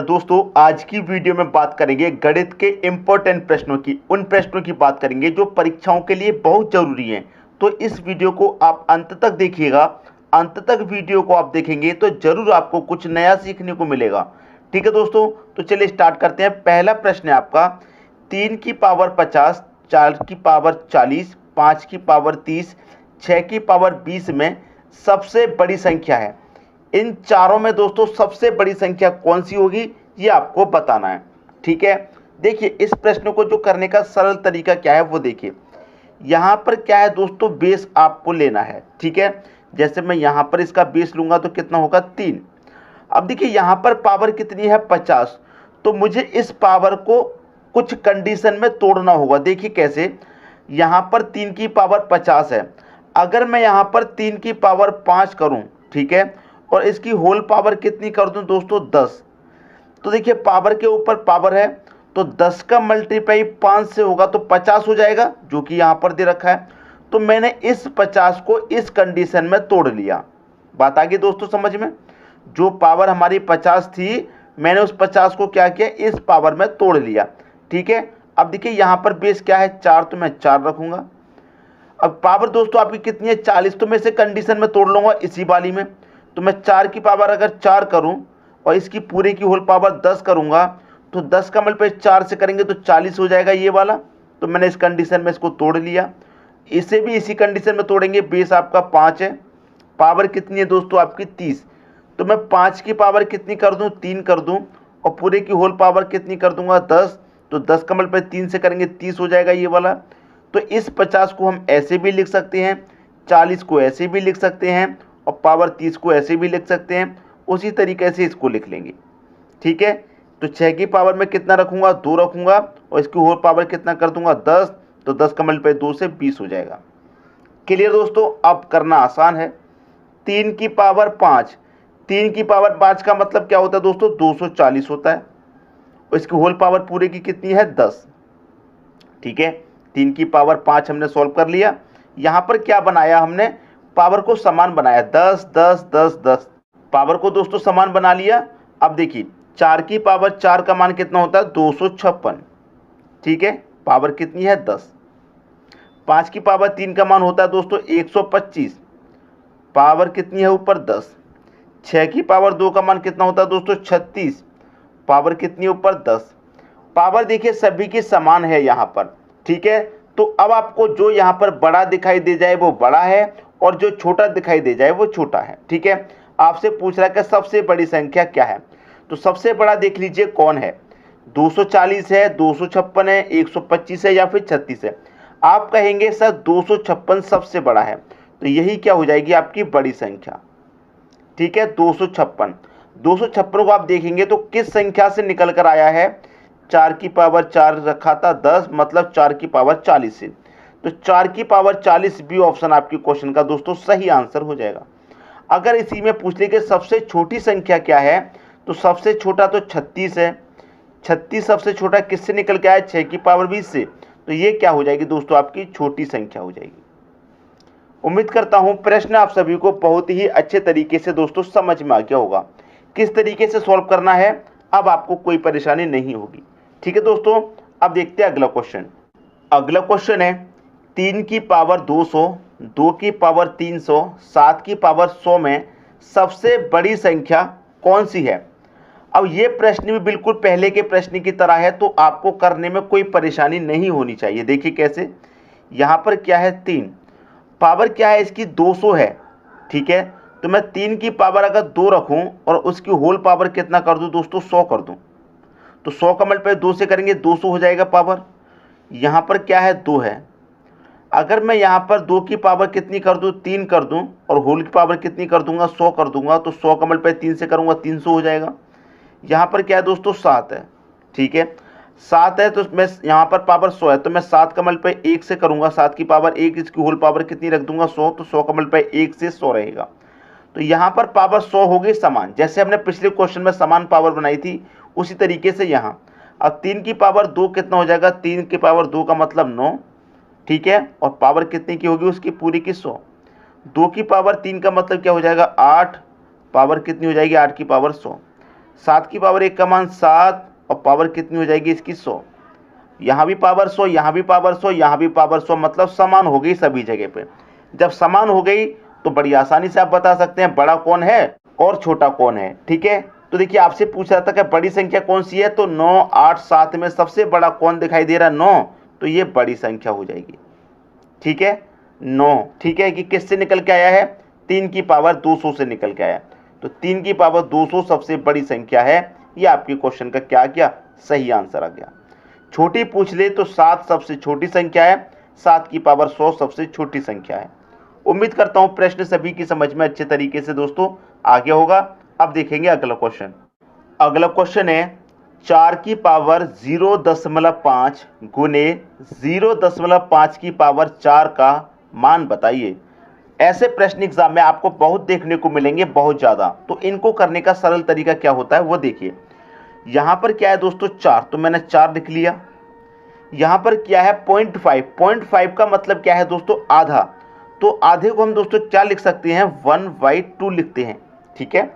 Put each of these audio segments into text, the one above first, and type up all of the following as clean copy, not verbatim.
दोस्तों आज की वीडियो में बात करेंगे गणित के इम्पोर्टेंट प्रश्नों की, उन प्रश्नों की बात करेंगे जो परीक्षाओं के लिए बहुत जरूरी हैं। तो इस वीडियो को आप अंत तक देखिएगा। अंत तक वीडियो को आप देखेंगे तो जरूर आपको कुछ नया सीखने को मिलेगा। ठीक है दोस्तों, तो चलिए स्टार्ट करते हैं। पहला प्रश्न है आपका 3 की पावर 50, 4 की पावर 40, 5 की पावर 30, 6 की पावर 20 में सबसे बड़ी संख्या है। इन चारों में दोस्तों सबसे बड़ी संख्या कौन सी होगी ये आपको बताना है। ठीक है, देखिए इस प्रश्न को जो करने का सरल तरीका क्या है वो देखिए। यहाँ पर क्या है दोस्तों, बेस आपको लेना है। ठीक है, जैसे मैं यहाँ पर इसका बेस लूंगा तो कितना होगा 3। अब देखिए यहाँ पर पावर कितनी है 50, तो मुझे इस पावर को कुछ कंडीशन में तोड़ना होगा। देखिए कैसे, यहाँ पर 3 की पावर 50 है, अगर मैं यहाँ पर 3 की पावर 5 करूँ, ठीक है, और इसकी होल पावर कितनी कर दूं दोस्तों 10, तो देखिए पावर के ऊपर पावर है, तो 10 का मल्टीप्लाई 5 से होगा तो 50 हो जाएगा, जो कि यहाँ पर दे रखा है। तो मैंने इस 50 को इस कंडीशन में तोड़ लिया। बात आ गई दोस्तों समझ में। जो पावर हमारी 50 थी, मैंने उस 50 को क्या किया, इस पावर में तोड़ लिया। ठीक है, अब देखिए यहाँ पर बेस क्या है 4, तो मैं 4 रखूंगा। अब पावर दोस्तों आपकी कितनी है 40, तो मैं इसे कंडीशन में तोड़ लूंगा इसी वाली में। तो मैं 4 की पावर अगर 4 करूं और इसकी पूरे की होल पावर 10 करूंगा, तो 10 का मल्टीप्लाई 4 से करेंगे तो 40 हो जाएगा ये वाला। तो मैंने इस कंडीशन में इसको तोड़ लिया। इसे भी इसी कंडीशन में तोड़ेंगे। बेस आपका 5 है, पावर कितनी है दोस्तों आपकी 30, तो मैं 5 की पावर कितनी कर दूं 3 कर दूं, और पूरे की होल पावर कितनी कर दूंगा 10, तो 10 का मल्टीप्लाई 3 से करेंगे 30 हो जाएगा ये वाला। तो इस 50 को हम ऐसे भी लिख सकते हैं, 40 को ऐसे भी लिख सकते हैं, और पावर 30 को ऐसे भी लिख सकते हैं। उसी तरीके से इसको लिख लेंगे। ठीक है, तो 6 की पावर में कितना रखूंगा 2 रखूंगा, और इसकी होल पावर कितना कर दूंगा 10, तो 10 का मल्टीप्लाई 2 से 20 हो जाएगा। क्लियर दोस्तों, अब करना आसान है। 3 की पावर 5, 3 की पावर 5 का मतलब क्या होता है दोस्तों 240 होता है, और इसकी होल पावर पूरे की कितनी है 10। ठीक है, 3 की पावर 5 हमने सॉल्व कर लिया। यहाँ पर क्या बनाया हमने, पावर को समान बनाया, 10 10 10 10, पावर को दोस्तों समान बना लिया। अब देखिए 4 की पावर 4 का मान कितना होता है 256। ठीक है, पावर कितनी है 10। 5 की पावर 3 का मान होता है दोस्तों 125, पावर कितनी है ऊपर 10। 6 की पावर 2 का मान कितना होता है दोस्तों 36, पावर कितनी है ऊपर 10। पावर देखिए सभी की समान है यहाँ पर। ठीक है, तो अब आपको जो यहाँ पर बड़ा दिखाई दे जाए वो बड़ा है, और जो छोटा दिखाई दे जाए वो छोटा है। ठीक है, आपसे पूछ रहा है कि सबसे बड़ी संख्या क्या है, तो सबसे बड़ा देख लीजिए कौन है, 240 है, 256 है, 125 है, या फिर 36 है। आप कहेंगे सर 256 सबसे बड़ा है, तो यही क्या हो जाएगी आपकी बड़ी संख्या। ठीक है, 256 को आप देखेंगे तो किस संख्या से निकल कर आया है, 4 की पावर 4 रखा था 10, मतलब 4 की पावर 40 से, तो 4 की पावर 40 भी ऑप्शन आपके क्वेश्चन का दोस्तों सही आंसर हो जाएगा। अगर इसी में पूछ ले कि सबसे छोटी संख्या क्या है, तो सबसे छोटा तो 36 है। 36 सबसे छोटा किससे निकल के आया 6 की पावर 20 से, तो ये क्या हो जाएगी दोस्तों आपकी छोटी संख्या हो जाएगी। उम्मीद करता हूं प्रश्न आप सभी को बहुत ही अच्छे तरीके से दोस्तों समझ में आ गया होगा। किस तरीके से सॉल्व करना है अब आपको कोई परेशानी नहीं होगी। ठीक है दोस्तों, अब देखते हैं अगला क्वेश्चन। अगला क्वेश्चन है 3 की पावर 200, 2 की पावर 300, 7 की पावर 100 में सबसे बड़ी संख्या कौन सी है। अब ये प्रश्न भी बिल्कुल पहले के प्रश्न की तरह है, तो आपको करने में कोई परेशानी नहीं होनी चाहिए। देखिए कैसे, यहाँ पर क्या है 3, पावर क्या है इसकी 200 है। ठीक है, तो मैं 3 की पावर अगर 2 रखूँ और उसकी होल पावर कितना कर दूँ दोस्तों 100 कर दूँ, तो 100 का मल्टीप्लाई 2 से करेंगे 200 हो जाएगा पावर। यहाँ पर क्या है 2 है, अगर मैं यहाँ पर 2 की पावर कितनी कर दूँ 3 कर दूँ, और होल की पावर कितनी कर दूंगा 100 कर दूंगा, तो 100 का मल्टीप्लाई 3 से करूँगा 300 हो जाएगा। यहाँ पर क्या है दोस्तों 7 है। ठीक है, 7 है, तो मैं यहाँ पर पावर 100 है, तो मैं 7 का मल्टीप्लाई 1 से करूँगा, 7 की पावर 1, इसकी होल पावर कितनी रख दूंगा 100, तो 100 का मल्टीप्लाई 1 से 100 रहेगा। तो यहाँ पर पावर 100 हो गई समान, जैसे हमने पिछले क्वेश्चन में समान पावर बनाई थी उसी तरीके से यहाँ। अब 3 की पावर 2 कितना हो जाएगा, 3 की पावर 2 का मतलब 9। ठीक है, और पावर कितनी की होगी उसकी पूरी की 100। 2 की पावर 3 का मतलब क्या हो जाएगा 8, पावर कितनी हो जाएगी 8 की पावर 100। 7 की पावर 1 का मान 7 और पावर कितनी हो जाएगी इसकी 100। यहाँ भी पावर 100, यहाँ भी पावर 100, यहाँ भी पावर 100, मतलब समान हो गई सभी जगह पे। जब समान हो गई तो बड़ी आसानी से आप बता सकते हैं बड़ा कौन है और छोटा कौन है। ठीक है, तो देखिए आपसे पूछ रहा था कि बड़ी संख्या कौन सी है, तो 9, 8, 7 में सबसे बड़ा कौन दिखाई दे रहा है? 9, तो ये बड़ी संख्या हो जाएगी। ठीक है, 9। ठीक है कि किससे निकल के आया है? 3 की पावर 200 से निकल के आया, तो 3 की पावर 200 सबसे बड़ी संख्या है। ये आपके क्वेश्चन का क्या गया? सही आंसर आ गया। छोटी पूछ ले तो 7 सबसे छोटी संख्या है, 7 की पावर 100 सबसे छोटी संख्या है। उम्मीद करता हूं प्रश्न सभी की समझ में अच्छे तरीके से दोस्तों आ गया होगा। अब देखेंगे अगला क्वेश्चन। अगला क्वेश्चन है 4 की पावर 0.5 गुने 0.5 की पावर 4 का मान बताइए। ऐसे प्रश्न एग्जाम में आपको बहुत देखने को मिलेंगे, बहुत ज़्यादा। तो इनको करने का सरल तरीका क्या होता है वो देखिए। यहाँ पर क्या है दोस्तों? 4, तो मैंने 4 लिख लिया। यहाँ पर क्या है? 0.5। 0.5 का मतलब क्या है दोस्तों? आधा। तो आधे को हम दोस्तों क्या लिख सकते हैं? 1/2 लिखते हैं। ठीक है,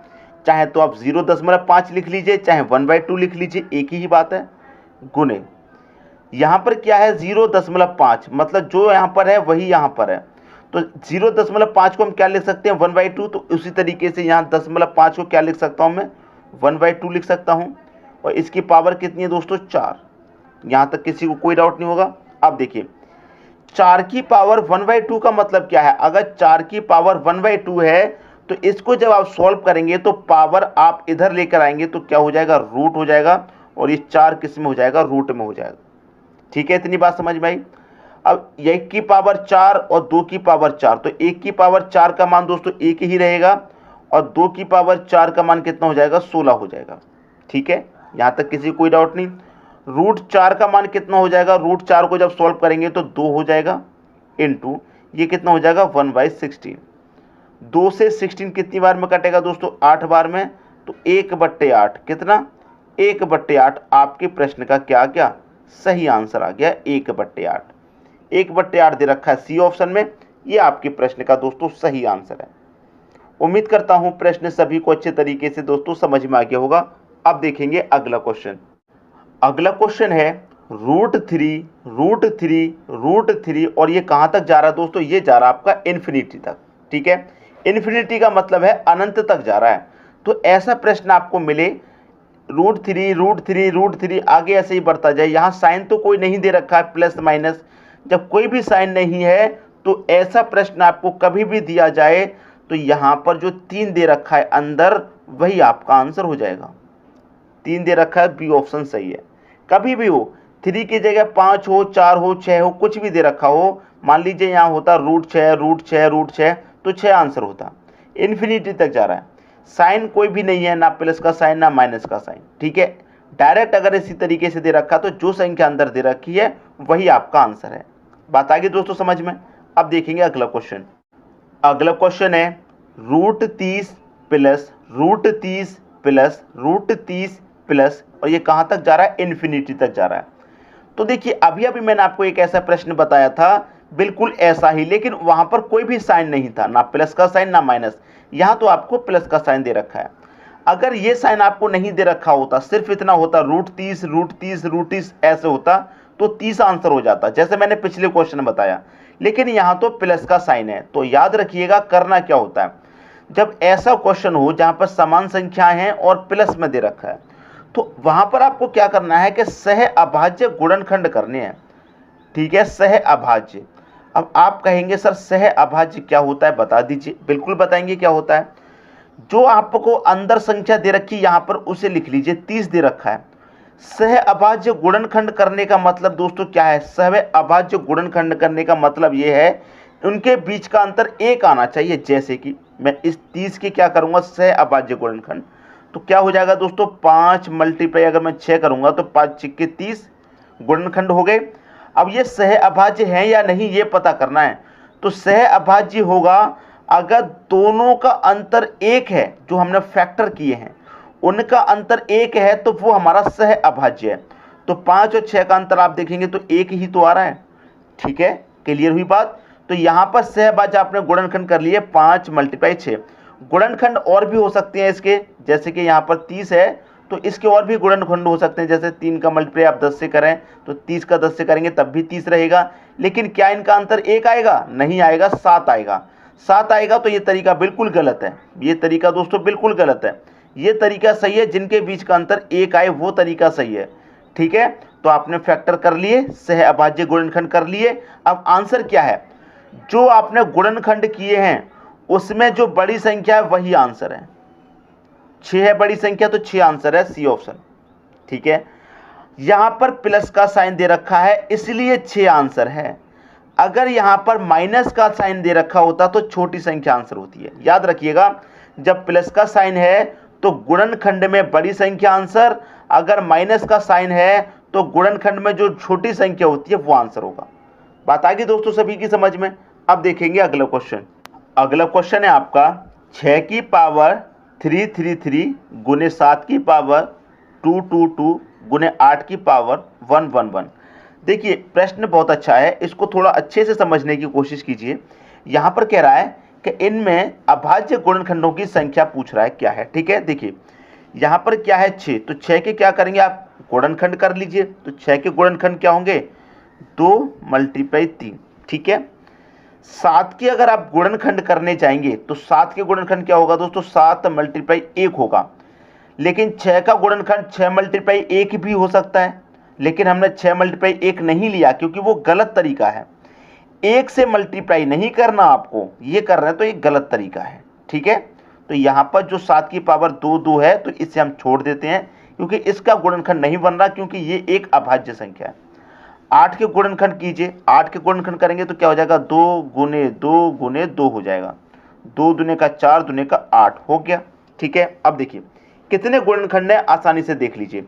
चाहे तो आप 0.5 लिख लीजिए, चाहे 1/2 लिख लीजिए, एक ही बात है। गुने यहाँ पर क्या है? 0.5, मतलब जो यहाँ पर है वही यहाँ पर है। तो 0.5 को हम क्या लिख सकते हैं? 1/2। तो उसी तरीके से यहाँ 0.5 को क्या लिख सकता हूँ मैं? 1/2 लिख सकता हूँ। और इसकी पावर कितनी है दोस्तों? 4। यहाँ तक किसी को कोई डाउट नहीं होगा। अब देखिए 4 की पावर 1/2 का मतलब क्या है? अगर 4 की पावर 1/2 है तो इसको जब आप सॉल्व करेंगे तो पावर आप इधर लेकर आएंगे तो क्या हो जाएगा? रूट हो जाएगा। और ये 4 किस में हो जाएगा? रूट में हो जाएगा। ठीक है, इतनी बात समझ में आई। अब 1 की पावर 4 और 2 की पावर 4, तो 1 की पावर 4 का मान दोस्तों 1 ही रहेगा और 2 की पावर 4 का मान कितना हो जाएगा? 16 हो जाएगा। ठीक है, यहाँ तक किसी कोई डाउट नहीं। रूट 4 का मान कितना हो जाएगा? रूट 4 को जब सॉल्व करेंगे तो 2 हो जाएगा, इनटू ये कितना हो जाएगा? 1/16। 2 से 16 कितनी बार में कटेगा दोस्तों? 8 बार में। तो 1/8 कितना? 1/8 आपके प्रश्न का क्या क्या सही आंसर आ गया? 1/8। 1/8 दे रखा है सी ऑप्शन में। ये आपके प्रश्न का दोस्तों सही आंसर है। उम्मीद करता हूं प्रश्न सभी को अच्छे तरीके से दोस्तों समझ में आ गया होगा। अब देखेंगे अगला क्वेश्चन। अगला क्वेश्चन है √3 और ये कहां तक जा रहा है दोस्तों? ये जा रहा है आपका इन्फिनिटी तक। ठीक है, इन्फिनिटी का मतलब है अनंत तक जा रहा है। तो ऐसा प्रश्न आपको मिले √3 आगे ऐसे ही बढ़ता जाए। यहाँ साइन तो कोई नहीं दे रखा है, प्लस माइनस। जब कोई भी साइन नहीं है तो ऐसा प्रश्न आपको कभी भी दिया जाए तो यहाँ पर जो 3 दे रखा है अंदर, वही आपका आंसर हो जाएगा। 3 दे रखा है, बी ऑप्शन सही है। कभी भी हो, 3 की जगह 5 हो, 4 हो, 6 हो, कुछ भी दे रखा हो। मान लीजिए यहाँ होता √6 तो 6 आंसर होता। इन्फिनिटी तक जा रहा है, साइन कोई भी नहीं है, ना प्लस का साइन ना माइनस का साइन। ठीक है, डायरेक्ट अगर इसी तरीके से दे रखा तो जो संख्या अंदर दे रखी है वही आपका आंसर है। बात आ गई दोस्तों समझ में। अब देखेंगे अगला क्वेश्चन। अगला क्वेश्चन है √30 प्लस और ये कहां तक जा रहा है? इन्फिनिटी तक जा रहा है। तो देखिए अभी अभी मैंने आपको एक ऐसा प्रश्न बताया था, बिल्कुल ऐसा ही, लेकिन वहां पर कोई भी साइन नहीं था, ना प्लस का साइन ना माइनस। यहां तो आपको प्लस का साइन दे रखा है। अगर ये साइन आपको नहीं दे रखा होता, सिर्फ इतना होता √30 ऐसे होता, तो 30 आंसर हो जाता, जैसे मैंने पिछले क्वेश्चन में बताया। लेकिन यहां तो प्लस का साइन है। तो याद रखिएगा करना क्या होता है, जब ऐसा क्वेश्चन हो जहां पर समान संख्याएं हैं और प्लस में दे रखा है, तो वहां पर आपको क्या करना है कि सह अभाज्य गुणनखंड करने हैं। ठीक है, सह अभाज्य। अब आप कहेंगे सर सह अभाज्य क्या होता है, बता दीजिए। बिल्कुल बताएंगे क्या होता है। जो आपको अंदर संख्या दे रखी यहां पर उसे लिख लीजिए, 30 दे रखा है। सह अभाज्य गुणनखंड करने का मतलब दोस्तों क्या है? सह अभाज्य गुणनखंड करने का मतलब यह है उनके बीच का अंतर 1 आना चाहिए। जैसे कि मैं इस 30 के क्या करूंगा? सह अभाज्य गुणनखंड। तो क्या हो जाएगा दोस्तों? 5 मल्टीप्लाई अगर मैं 6 करूंगा तो 5 6 30 गुणनखंड हो गए। अब ये सह अभाज्य है या नहीं ये पता करना है। तो सह अभाज्य होगा अगर दोनों का अंतर 1 है, जो हमने फैक्टर किए हैं उनका अंतर 1 है, तो वो हमारा सह अभाज्य है। तो 5 और 6 का अंतर आप देखेंगे तो 1 ही तो आ रहा है। ठीक है, क्लियर हुई बात। तो यहां पर सह अभाज्य आपने गुणनखंड कर लिए 5 × 6। गुणनखंड और भी हो सकते हैं इसके, जैसे कि यहाँ पर 30 है तो इसके और भी गुणनखंड हो सकते हैं, जैसे 3 का मल्टीप्लाई आप 10 से करें तो 30 का 10 से करेंगे तब भी 30 रहेगा। लेकिन क्या इनका अंतर 1 आएगा? नहीं आएगा, 7 आएगा। 7 आएगा तो ये तरीका बिल्कुल गलत है। ये तरीका दोस्तों बिल्कुल गलत है। ये तरीका सही है, जिनके बीच का अंतर 1 आए वो तरीका सही है। ठीक है, तो आपने फैक्टर कर लिए, सह अभाज्य गुणनखंड कर लिए। अब आंसर क्या है? जो आपने गुणनखंड किए हैं उसमें जो बड़ी संख्या है वही आंसर है। 6 है बड़ी संख्या तो 6 आंसर है, सी ऑप्शन। ठीक है, यहां पर प्लस का साइन दे रखा है इसलिए 6 आंसर है। अगर यहां पर माइनस का साइन दे रखा होता तो छोटी संख्या आंसर होती है। याद रखिएगा, जब प्लस का साइन है तो गुणनखंड में बड़ी संख्या आंसर, अगर माइनस का साइन है तो गुणनखंड में जो छोटी संख्या होती है वो आंसर होगा। बात आ गई दोस्तों सभी की समझ में? अब देखेंगे अगला क्वेश्चन। अगला क्वेश्चन है आपका 6 की पावर 333 गुने 7 की पावर 222 गुने 8 की पावर 111। देखिए प्रश्न बहुत अच्छा है, इसको थोड़ा अच्छे से समझने की कोशिश कीजिए। यहाँ पर कह रहा है कि इनमें अभाज्य गुणनखंडों की संख्या पूछ रहा है, क्या है। ठीक है, देखिए यहाँ पर क्या है 6, तो 6 के क्या करेंगे आप? गुणनखंड कर लीजिए। तो 6 के गुणनखंड क्या होंगे? 2 × 3। ठीक है, 7 के अगर आप गुणनखंड करने जाएंगे तो 7 के गुणनखंड क्या होगा दोस्तों? 7 × 1 होगा। लेकिन 6 का गुणनखंड 6 × 1 भी हो सकता है, लेकिन हमने 6 × 1 नहीं लिया क्योंकि वो गलत तरीका है। 1 से मल्टीप्लाई नहीं करना आपको, ये कर रहे हैं तो ये गलत तरीका है। ठीक है, तो यहाँ पर जो 7 की पावर 2 है तो इसे हम छोड़ देते हैं क्योंकि इसका गुणनखंड नहीं बन रहा, क्योंकि ये एक अभाज्य संख्या है। 8 के गुणनखंड कीजिए, 8 के गुणनखंड करेंगे तो क्या हो जाएगा? 2 × 2 × 2 हो जाएगा। 2 दूने का 4, दूने का 8 हो गया। ठीक है, अब देखिए कितने गुणनखंड है, आसानी से देख लीजिए।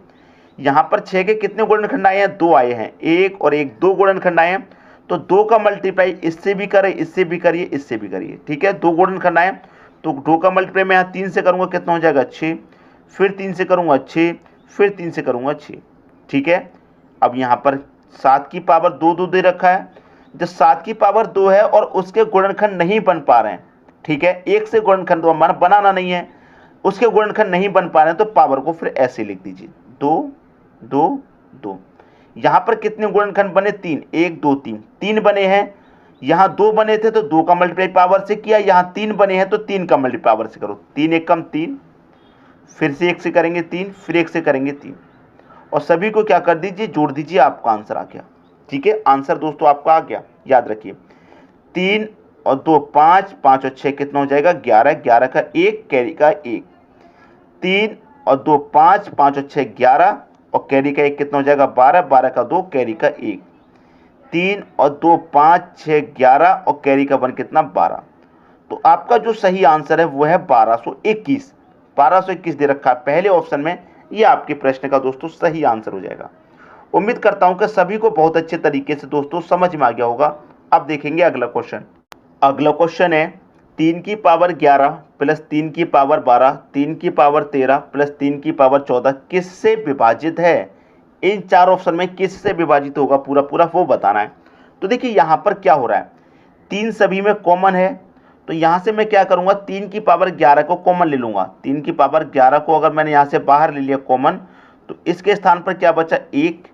यहाँ पर 6 के कितने गुणनखंड आए हैं? 2 आए हैं। 1 और 1 2 गुणनखंड आए हैं, तो 2 का मल्टीप्लाई इससे भी करें, इससे भी करिए, इससे भी करिए। ठीक है, 2 गुणनखंड आए तो 2 का मल्टीप्लाई मैं यहाँ 3 से करूँगा, कितना हो जाएगा? 6। फिर 3 से करूँगा 6, फिर 3 से करूँगा 6। ठीक है, अब यहाँ पर 7 की पावर 2 दे रखा है। जब 7 की पावर 2 है और उसके गुणनखंड नहीं बन पा रहे हैं, ठीक है, 1 से गुणनखंड बनाना नहीं है, उसके गुणनखंड नहीं बन पा रहे हैं, तो पावर को फिर ऐसे लिख दीजिए, 2 2 2। यहाँ पर कितने गुणनखंड बने? 3। 1 2 3, 3 बने हैं। यहाँ 2 बने थे तो 2 का मल्टीप्लाई पावर से किया, यहाँ 3 बने हैं तो 3 का मल्टीप्लाई पावर से करो। 3 1 कम 3, फिर से 1 से करेंगे 3, फिर 1 से करेंगे 3, और सभी को क्या कर दीजिए? जोड़ दीजिए, आपका आंसर आ गया। ठीक है, आंसर दोस्तों आपका आ गया। याद रखिए 3 और 2 5, 5 और 6 कितना हो जाएगा? 11, 11 का 1, कैरी का 1। 3 और 2 5, 5 और 6 11, और कैरी का 1 कितना हो जाएगा? 12, 12 का 2, कैरी का 1। 3 और 2 5 6 11, और कैरी का 1 कितना? 12। तो आपका जो सही आंसर है वो है 1221। 1221 दे रखा है पहले ऑप्शन में। ये आपके प्रश्न का दोस्तों सही आंसर हो जाएगा। उम्मीद करता हूं कि सभी को बहुत अच्छे तरीके से दोस्तों समझ में आ गया होगा। अब देखेंगे अगला क्वेश्चन। अगला क्वेश्चन है 3 की पावर 11 प्लस 3 की पावर 12, 3 की पावर 13 प्लस 3 की पावर 14 किससे विभाजित है? इन 4 ऑप्शन में किससे विभाजित होगा पूरा पूरा वो बताना है। तो देखिए यहाँ पर क्या हो रहा है, 3 सभी में कॉमन है, तो यहाँ से मैं क्या करूँगा? 3 की पावर 11 को कॉमन ले लूँगा। 3 की पावर 11 को अगर मैंने यहाँ से बाहर ले लिया कॉमन, तो इसके स्थान पर क्या बचा? 1,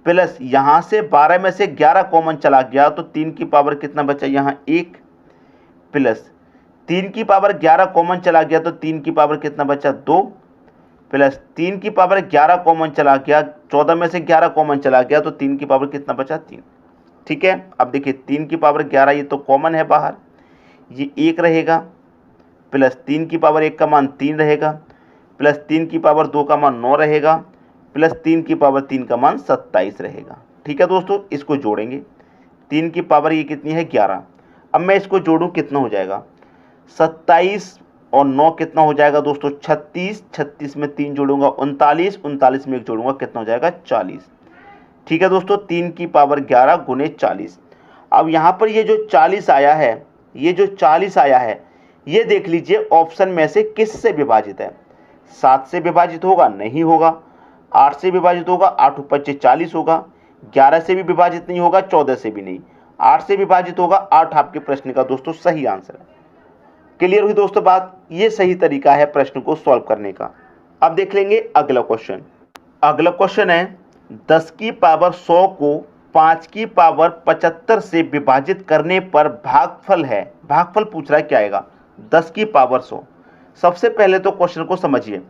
प्लस यहाँ से 12 में से 11 कॉमन चला गया तो 3 की पावर कितना बचा? यहाँ 1, प्लस 3 की पावर 11 कॉमन चला गया तो 3 की पावर कितना बचा? 2, प्लस 3 की पावर 11 कॉमन चला गया, 14 में से 11 कॉमन चला गया तो 3 की पावर कितना बचा? 3। ठीक है, अब देखिए 3 की पावर 11 ये तो कॉमन है बाहर, ये 1 रहेगा, प्लस 3 की पावर 1 का मान 3 रहेगा, प्लस 3 की पावर 2 का मान 9 रहेगा, प्लस 3 की पावर 3 का मान 27 रहेगा। ठीक है दोस्तों, इसको जोड़ेंगे। 3 की पावर ये कितनी है? 11। अब मैं इसको जोड़ूं कितना हो जाएगा? 27 और 9 कितना हो जाएगा दोस्तों? 36, 36 में 3 जोड़ूंगा 39, 39 में 1 जोड़ूंगा कितना हो जाएगा? 40। ठीक है दोस्तों, 3 की पावर 11 गुने 40। अब यहाँ पर ये जो 40 आया है, ये जो 40 आया है, ये देख लीजिए ऑप्शन में से किससे विभाजित है? 7 से विभाजित होगा? नहीं होगा। 8 से विभाजित होगा? 8 × 5 = 40 होगा। 11 से भी विभाजित नहीं होगा, 14 से भी नहीं। 8 से विभाजित होगा। 8 आपके प्रश्न का दोस्तों सही आंसर है। क्लियर हुई दोस्तों बात? ये सही तरीका है प्रश्न को सॉल्व करने का। अब देख लेंगे अगला क्वेश्चन। अगला क्वेश्चन है 10 की पावर 100 को 5 की पावर 75 से विभाजित करने पर भागफल है। भागफल पूछ रहा है क्या आएगा 10 की पावर 100। सबसे पहले तो क्वेश्चन को समझिए,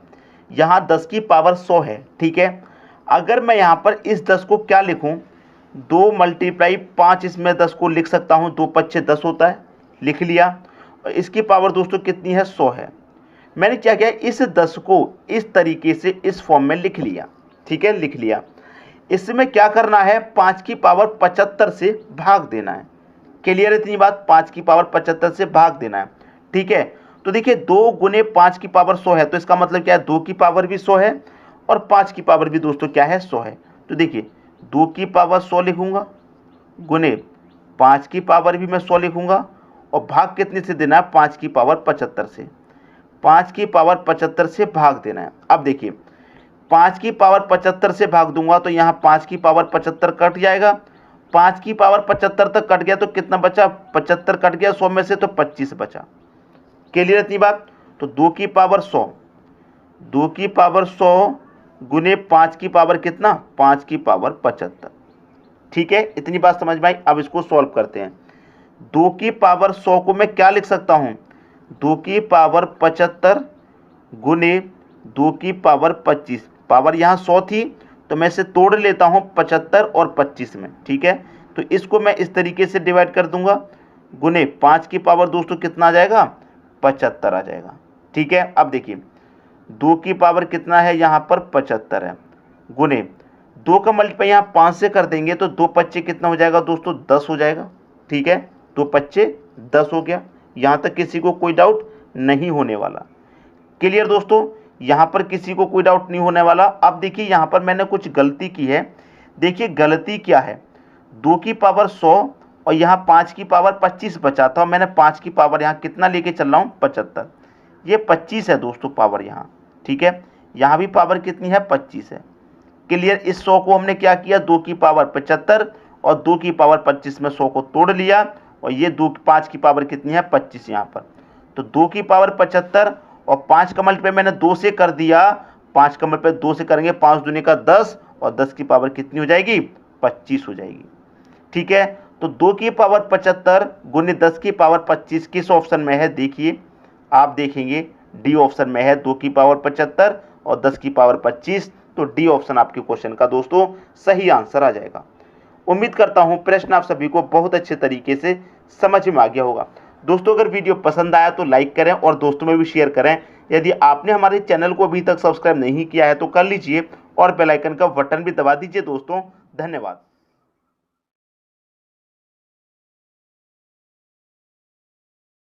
यहाँ 10 की पावर 100 है, ठीक है। अगर मैं यहाँ पर इस 10 को क्या लिखूँ, 2 × 5 इसमें 10 को लिख सकता हूँ, 2 × 5 = 10 होता है, लिख लिया। और इसकी पावर दोस्तों कितनी है 100 है। मैंने क्या किया, इस 10 को इस तरीके से इस फॉर्म में लिख लिया, ठीक है, लिख लिया। इसमें क्या करना है, 5 की पावर 75 से भाग देना है। क्लियर है इतनी बात, 5 की पावर 75 से भाग देना है, ठीक है। तो देखिए 2 × 5 की पावर 100 है, तो इसका मतलब क्या है 2 की पावर भी 100 है और 5 की पावर भी दोस्तों क्या है 100 है। तो देखिए 2 की पावर 100 लिखूंगा, गुने 5 की पावर भी मैं 100 लिखूंगा, और भाग कितने से देना है 5 की पावर 75 से। 5 की पावर 75 से भाग देना है। अब देखिए 5 की पावर 75 से भाग दूंगा तो यहाँ 5 की पावर 75 कट जाएगा, 5 की पावर 75 तक कट गया तो कितना बचा, 75 कट गया 100 में से तो 25 बचा। क्लियर इतनी बात। तो 2 की पावर 100, 2 की पावर 100 गुने 5 की पावर कितना, 5 की पावर 75, ठीक है। इतनी बात समझ में आई। अब इसको सॉल्व करते हैं। 2 की पावर 100 को मैं क्या लिख सकता हूँ, 2 की पावर 75 गुने 2 की पावर 25। पावर यहाँ 100 थी तो मैं इसे तोड़ लेता हूँ 75 और 25 में, ठीक है। तो इसको मैं इस तरीके से डिवाइड कर दूंगा, गुने 5 की पावर दोस्तों कितना आ जाएगा, 75 आ जाएगा, ठीक है। अब देखिए 2 की पावर कितना है यहाँ पर 75 है, गुने 2 का मल्टीप्लाई यहाँ 5 से कर देंगे तो 2 × 5 कितना हो जाएगा दोस्तों, 10 हो जाएगा, ठीक है। 2 × 5 = 10 हो गया। यहाँ तक किसी को कोई डाउट नहीं होने वाला। क्लियर दोस्तों, यहाँ पर किसी को कोई डाउट नहीं होने वाला। अब देखिए यहाँ पर मैंने कुछ गलती की है। देखिए गलती क्या है, 2 की पावर 100 और यहाँ 5 की पावर 25 बचा था, मैंने 5 की पावर यहाँ कितना लेके चल रहा हूँ 75। ये 25 है दोस्तों पावर यहाँ, ठीक है। यहाँ भी पावर कितनी है 25 है। क्लियर। इस 100 को हमने क्या किया, 2 की पावर 75 और 2 की पावर 25 में 100 को तोड़ लिया, और ये 5 की पावर कितनी है 25 यहाँ पर। तो 2 की पावर 75 और 5 का मल्टीप्लाई मैंने 2 से कर दिया, 5 का मल्टीप्लाई 2 से करेंगे 5 दूनी का 10 और 10 की पावर कितनी हो जाएगी 25 हो जाएगी, ठीक है। तो 2 की पावर 75 गुने 10 की पावर 25 किस ऑप्शन में है, देखिए आप देखेंगे डी ऑप्शन में है, 2 की पावर 75 और 10 की पावर 25। तो डी ऑप्शन आपके क्वेश्चन का दोस्तों सही आंसर आ जाएगा। उम्मीद करता हूं प्रश्न आप सभी को बहुत अच्छे तरीके से समझ में आ गया होगा। दोस्तों अगर वीडियो पसंद आया तो लाइक करें और दोस्तों में भी शेयर करें। यदि आपने हमारे चैनल को अभी तक सब्सक्राइब नहीं किया है तो कर लीजिए और बेल आइकन का बटन भी दबा दीजिए दोस्तों। धन्यवाद।